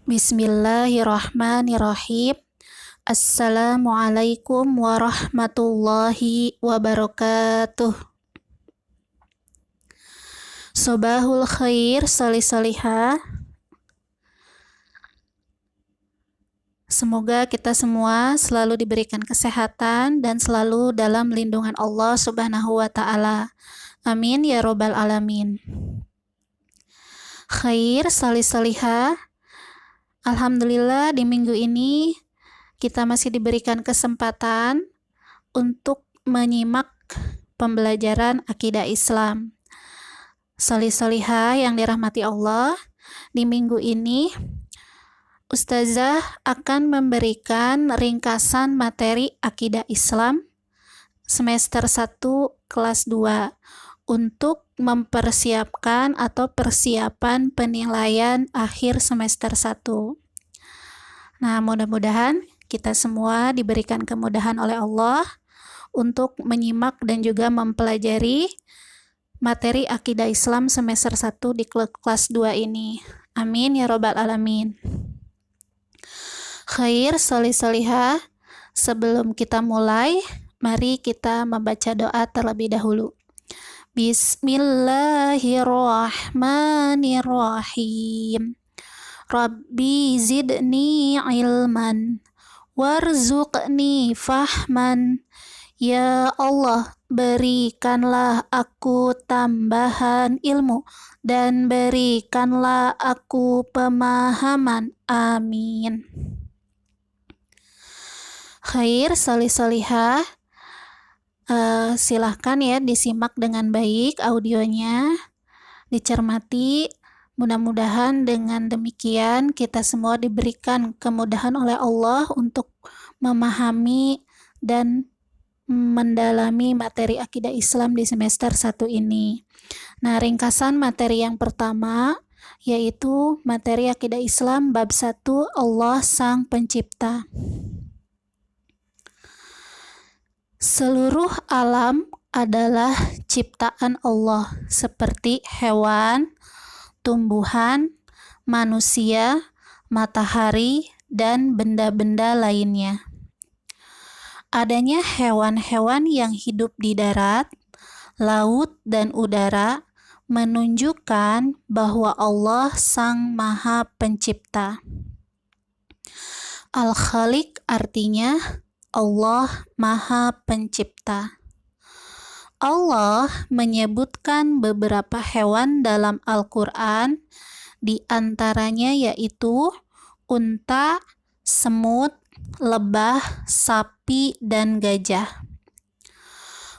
Bismillahirrahmanirrahim. Assalamualaikum warahmatullahi wabarakatuh. Sobahul khair, salih-salihah. Semoga kita semua selalu diberikan kesehatan dan selalu dalam lindungan Allah Subhanahu wa Ta'ala. Amin ya Robbal Alamin. Khair, salih-salihah. Alhamdulillah di minggu ini kita masih diberikan kesempatan untuk menyimak pembelajaran akidah Islam. Salih-salihah yang dirahmati Allah, di minggu ini Ustazah akan memberikan ringkasan materi akidah Islam semester 1 kelas 2 untuk mempersiapkan atau persiapan penilaian akhir semester 1. Nah, mudah-mudahan kita semua diberikan kemudahan oleh Allah untuk menyimak dan juga mempelajari materi akidah Islam semester 1 di kelas 2 ini. Amin ya Robbal Alamin. Khair, salih-salihah. Sebelum kita mulai, mari kita membaca doa terlebih dahulu. Bismillahirrahmanirrahim. Rabbi zidni ilman warzuqni fahman. Ya Allah, berikanlah aku tambahan ilmu dan berikanlah aku pemahaman. Amin. Khair, salih-salihah. Silahkan ya disimak dengan baik audionya, dicermati. Mudah-mudahan dengan demikian kita semua diberikan kemudahan oleh Allah untuk memahami dan mendalami materi akidah Islam di semester 1 ini. Nah, ringkasan materi yang pertama yaitu materi akidah Islam bab 1, Allah Sang Pencipta. Seluruh alam adalah ciptaan Allah, seperti hewan, tumbuhan, manusia, matahari, dan benda-benda lainnya. Adanya hewan-hewan yang hidup di darat, laut, dan udara menunjukkan bahwa Allah Sang Maha Pencipta. Al-Khaliq artinya Allah Maha Pencipta. Allah menyebutkan beberapa hewan dalam Al-Quran, di antaranya yaitu unta, semut, lebah, sapi, dan gajah.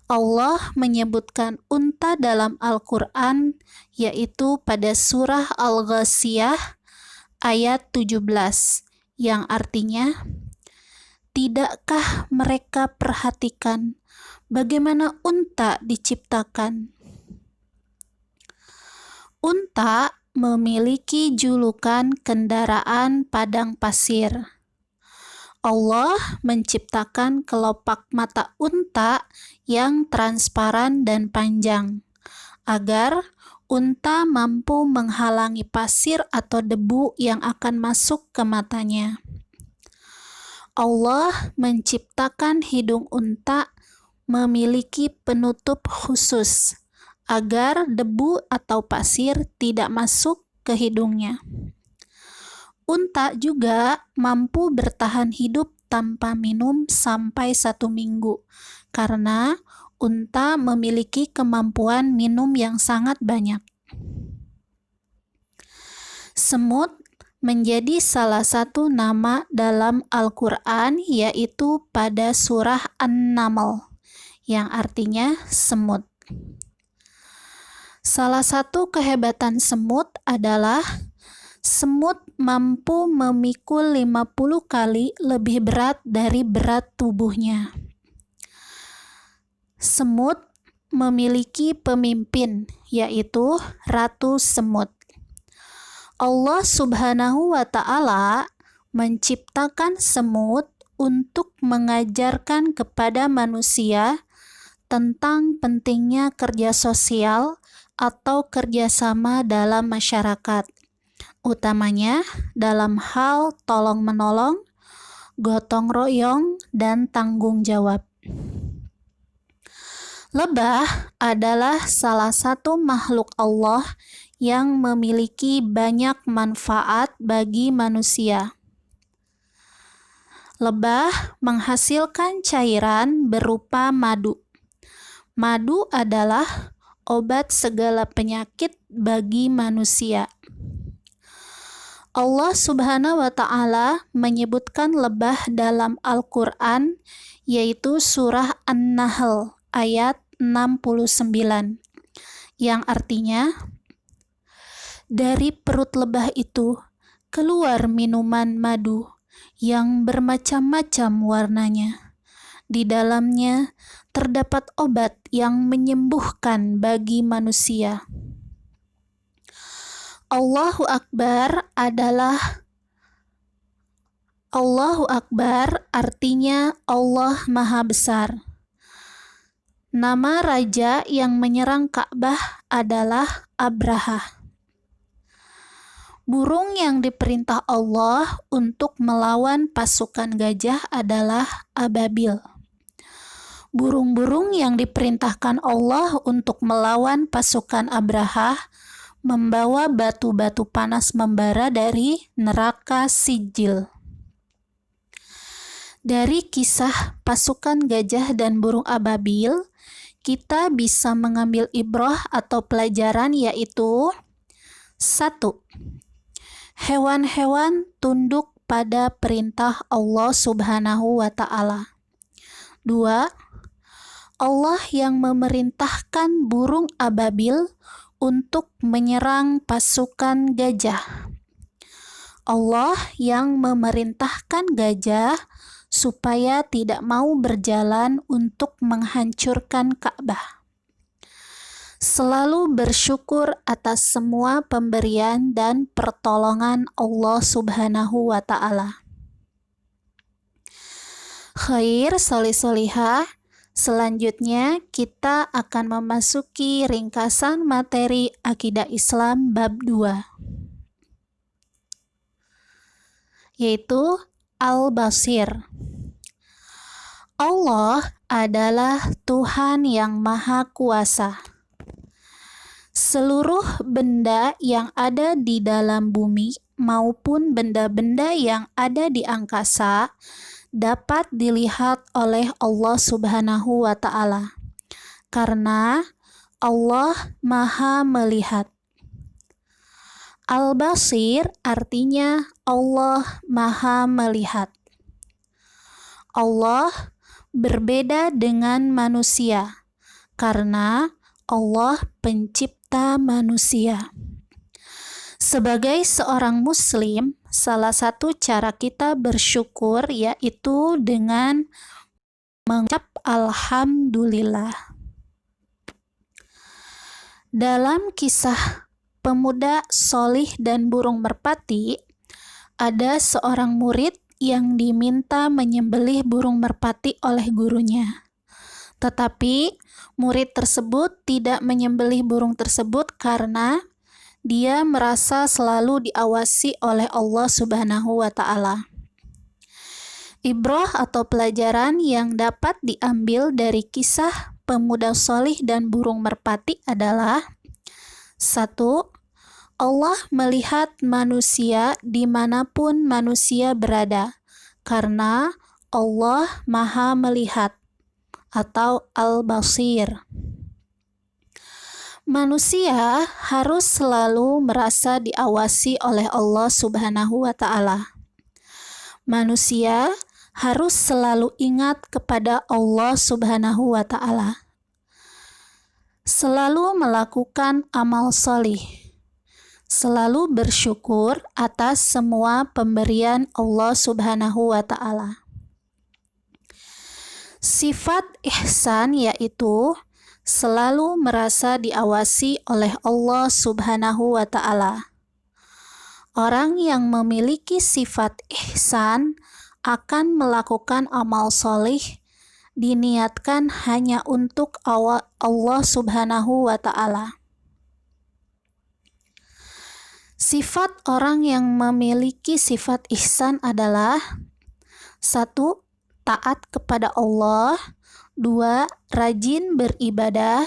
Allah menyebutkan unta dalam Al-Quran yaitu pada surah Al-Ghasyiyah ayat 17 yang artinya, tidakkah mereka perhatikan bagaimana unta diciptakan? Unta memiliki julukan kendaraan padang pasir. Allah menciptakan kelopak mata unta yang transparan dan panjang, agar unta mampu menghalangi pasir atau debu yang akan masuk ke matanya. Allah menciptakan hidung unta memiliki penutup khusus agar debu atau pasir tidak masuk ke hidungnya. Unta juga mampu bertahan hidup tanpa minum sampai 1 minggu karena unta memiliki kemampuan minum yang sangat banyak. Semut menjadi salah satu nama dalam Al-Quran yaitu pada surah An-Naml yang artinya semut. Salah satu kehebatan semut adalah semut mampu memikul 50 kali lebih berat dari berat tubuhnya. Semut memiliki pemimpin yaitu Ratu Semut. Allah Subhanahu wa Ta'ala menciptakan semut untuk mengajarkan kepada manusia tentang pentingnya kerja sosial atau kerjasama dalam masyarakat utamanya dalam hal tolong-menolong, gotong royong, dan tanggung jawab. Lebah adalah salah satu makhluk Allah yang memiliki banyak manfaat bagi manusia. Lebah menghasilkan cairan berupa madu. Madu adalah obat segala penyakit bagi manusia. Allah Subhanahu wa Ta'ala menyebutkan lebah dalam Al-Quran, yaitu surah An-Nahl ayat 69, yang artinya, dari perut lebah itu keluar minuman madu yang bermacam-macam warnanya. Di dalamnya terdapat obat yang menyembuhkan bagi manusia. Allahu Akbar artinya Allah Maha Besar. Nama raja yang menyerang Ka'bah adalah Abraha. Burung yang diperintah Allah untuk melawan pasukan gajah adalah ababil. Burung-burung yang diperintahkan Allah untuk melawan pasukan Abraha membawa batu-batu panas membara dari neraka Sijil. Dari kisah pasukan gajah dan burung ababil, kita bisa mengambil ibrah atau pelajaran, yaitu 1. Hewan-hewan tunduk pada perintah Allah Subhanahu wa Ta'ala. 2. Allah yang memerintahkan burung ababil untuk menyerang pasukan gajah. Allah yang memerintahkan gajah supaya tidak mau berjalan untuk menghancurkan Ka'bah. Selalu bersyukur atas semua pemberian dan pertolongan Allah Subhanahu wa Ta'ala. Khair solih-solihah. Selanjutnya kita akan memasuki ringkasan materi Akidah Islam bab 2, yaitu Al-Basir. Allah adalah Tuhan yang Maha Kuasa. Seluruh benda yang ada di dalam bumi maupun benda-benda yang ada di angkasa dapat dilihat oleh Allah Subhanahu wa Ta'ala, karena Allah Maha Melihat. Al-Basir artinya Allah Maha Melihat. Allah berbeda dengan manusia, karena Allah pencipta manusia. Sebagai seorang muslim, salah satu cara kita bersyukur yaitu dengan mengucap alhamdulillah. Dalam kisah pemuda solih dan burung merpati, ada seorang murid yang diminta menyembelih burung merpati oleh gurunya. Tetapi murid tersebut tidak menyembelih burung tersebut karena dia merasa selalu diawasi oleh Allah Subhanahu wa Ta'ala. Ibrah atau pelajaran yang dapat diambil dari kisah pemuda solih dan burung merpati adalah 1. Allah melihat manusia dimanapun manusia berada, karena Allah Maha Melihat atau Al-Basir. Manusia harus selalu merasa diawasi oleh Allah Subhanahu wa Ta'ala. Manusia harus selalu ingat kepada Allah Subhanahu wa Ta'ala. Selalu melakukan amal solih. Selalu bersyukur atas semua pemberian Allah Subhanahu wa Ta'ala. Sifat ihsan yaitu selalu merasa diawasi oleh Allah Subhanahu wa Ta'ala. Orang yang memiliki sifat ihsan akan melakukan amal solih diniatkan hanya untuk Allah Subhanahu wa Ta'ala. Sifat orang yang memiliki sifat ihsan adalah: 1. Taat kepada Allah. 2. Rajin beribadah.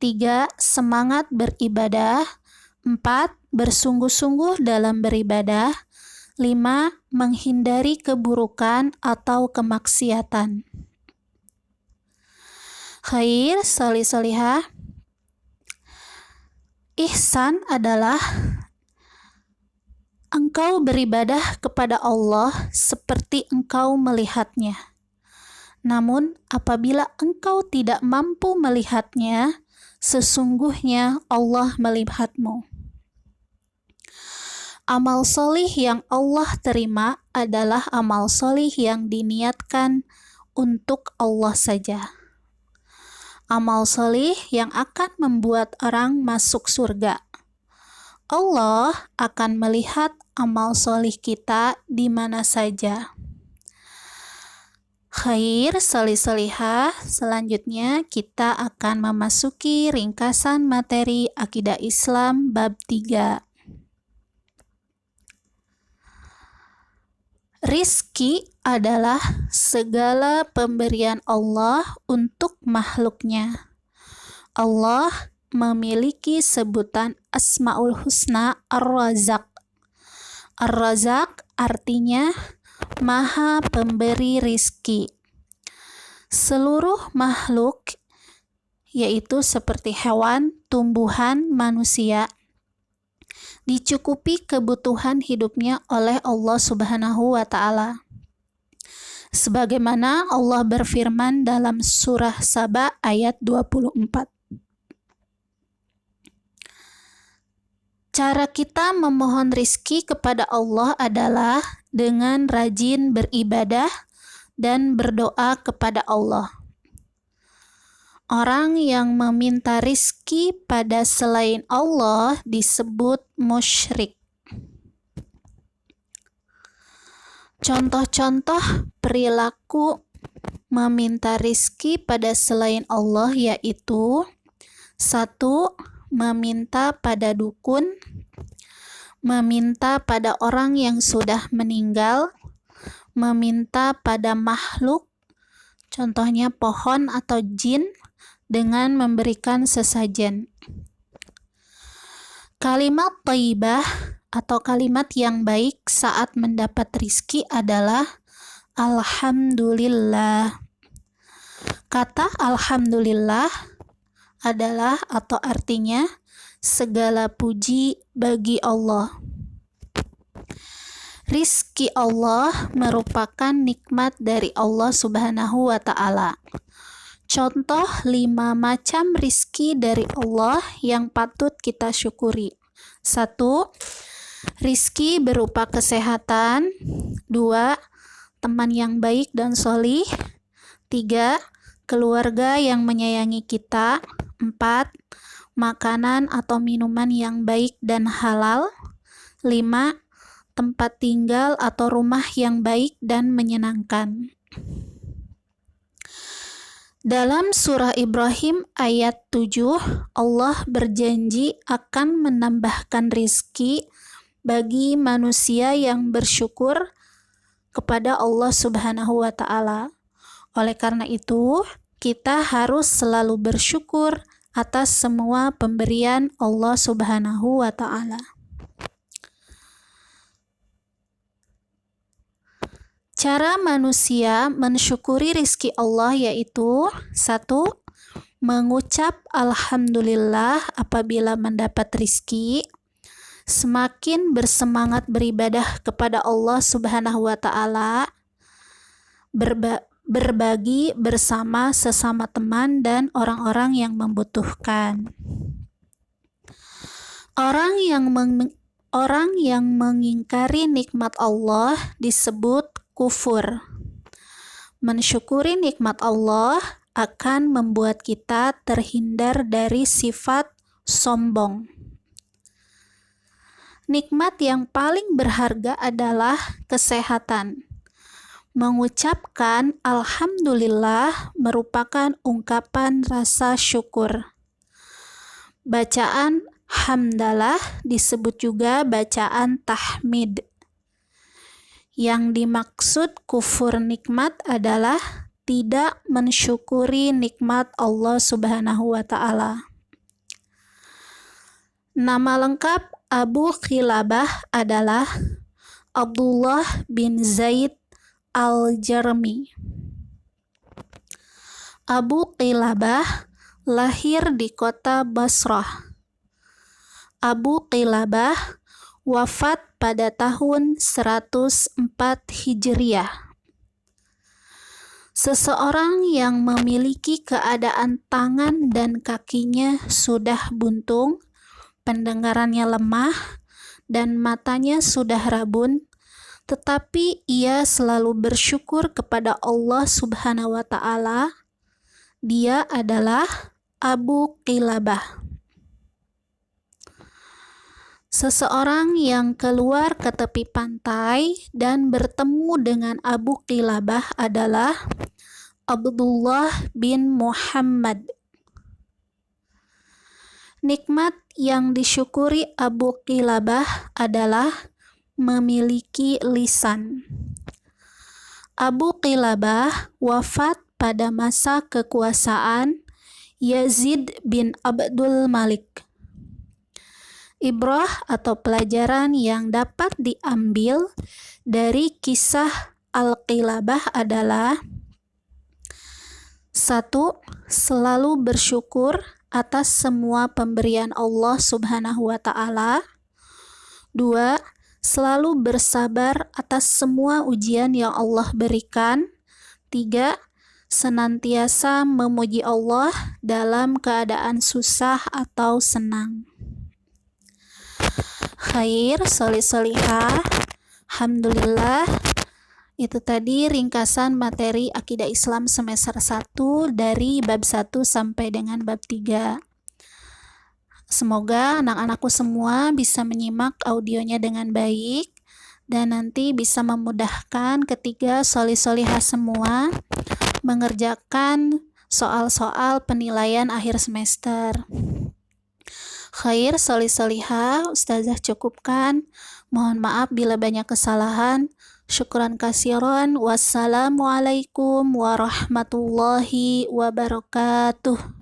3. Semangat beribadah. 4. Bersungguh-sungguh dalam beribadah. 5. Menghindari keburukan atau kemaksiatan. Khair, solih-solihah. Ihsan adalah engkau beribadah kepada Allah seperti engkau melihatnya. Namun, apabila engkau tidak mampu melihatnya, sesungguhnya Allah melihatmu. Amal solih yang Allah terima adalah amal solih yang diniatkan untuk Allah saja. Amal solih yang akan membuat orang masuk surga. Allah akan melihat amal solih kita di mana saja. Khair, solih-solihah. Selanjutnya kita akan memasuki ringkasan materi Akidah Islam bab 3. Rizki adalah segala pemberian Allah untuk makhluknya. Allah memiliki sebutan Asmaul Husna Ar-Razak. Ar-Razak artinya Maha Pemberi Rizki. Seluruh makhluk, yaitu seperti hewan, tumbuhan, manusia, dicukupi kebutuhan hidupnya oleh Allah Subhanahu wa Ta'ala. Sebagaimana Allah berfirman dalam surah Saba ayat 24. Cara kita memohon rizki kepada Allah adalah dengan rajin beribadah dan berdoa kepada Allah. Orang yang meminta rizki pada selain Allah disebut musyrik. Contoh-contoh perilaku meminta rizki pada selain Allah yaitu: 1. Meminta pada dukun, meminta pada orang yang sudah meninggal, meminta pada makhluk, contohnya pohon atau jin, dengan memberikan sesajen. Kalimat thayyibah atau kalimat yang baik saat mendapat rizki adalah Alhamdulillah. Kata Alhamdulillah adalah atau artinya segala puji bagi Allah. Rizki Allah merupakan nikmat dari Allah Subhanahu wa Ta'ala. Contoh 5 macam rizki dari Allah yang patut kita syukuri. 1. Rizki berupa kesehatan. 2. Teman yang baik dan solih. 3. Keluarga yang menyayangi kita. 4. Makanan atau minuman yang baik dan halal. 5. Tempat tinggal atau rumah yang baik dan menyenangkan. Dalam surah Ibrahim ayat 7, Allah berjanji akan menambahkan rizki bagi manusia yang bersyukur kepada Allah Subhanahu wa Ta'ala. Oleh karena itu, kita harus selalu bersyukur atas semua pemberian Allah Subhanahu wa Ta'ala. Cara manusia mensyukuri rizki Allah yaitu: 1. Mengucap Alhamdulillah apabila mendapat rizki. Semakin bersemangat beribadah kepada Allah Subhanahu wa Ta'ala. Berbagi bersama sesama teman dan orang-orang yang membutuhkan. Orang yang mengingkari nikmat Allah disebut kufur. Mensyukuri nikmat Allah akan membuat kita terhindar dari sifat sombong. Nikmat yang paling berharga adalah kesehatan. Mengucapkan Alhamdulillah merupakan ungkapan rasa syukur. Bacaan Hamdalah disebut juga bacaan tahmid. Yang dimaksud kufur nikmat adalah tidak mensyukuri nikmat Allah Subhanahu wa Ta'ala. Nama lengkap Abu Qilabah adalah Abdullah bin Zaid al-Jarmi. Abu Qilabah lahir di kota Basrah. Abu Qilabah wafat pada tahun 104 Hijriah. Seseorang yang memiliki keadaan tangan dan kakinya sudah buntung, pendengarannya lemah, dan matanya sudah rabun, tetapi ia selalu bersyukur kepada Allah Subhanahu wa Ta'ala. Dia adalah Abu Qilabah. Seseorang yang keluar ke tepi pantai dan bertemu dengan Abu Qilabah adalah Abdullah bin Muhammad. Nikmat yang disyukuri Abu Qilabah adalah memiliki lisan. Abu Qilabah wafat pada masa kekuasaan Yazid bin Abdul Malik. Ibrah atau pelajaran yang dapat diambil dari kisah Al-Qilabah adalah: 1. Selalu bersyukur atas semua pemberian Allah Subhanahu wa Ta'ala. 2. Selalu bersabar atas semua ujian yang Allah berikan. 3. Senantiasa memuji Allah dalam keadaan susah atau senang. Khair, solih-solihah. Alhamdulillah. Itu tadi ringkasan materi Akidah Islam semester 1 dari bab 1 sampai dengan bab 3. Semoga anak-anakku semua bisa menyimak audionya dengan baik dan nanti bisa memudahkan ketika solih-solihah semua mengerjakan soal-soal penilaian akhir semester. Khair, solih-solihah, Ustazah cukupkan. Mohon maaf bila banyak kesalahan. Syukran kasiran. Wassalamualaikum warahmatullahi wabarakatuh.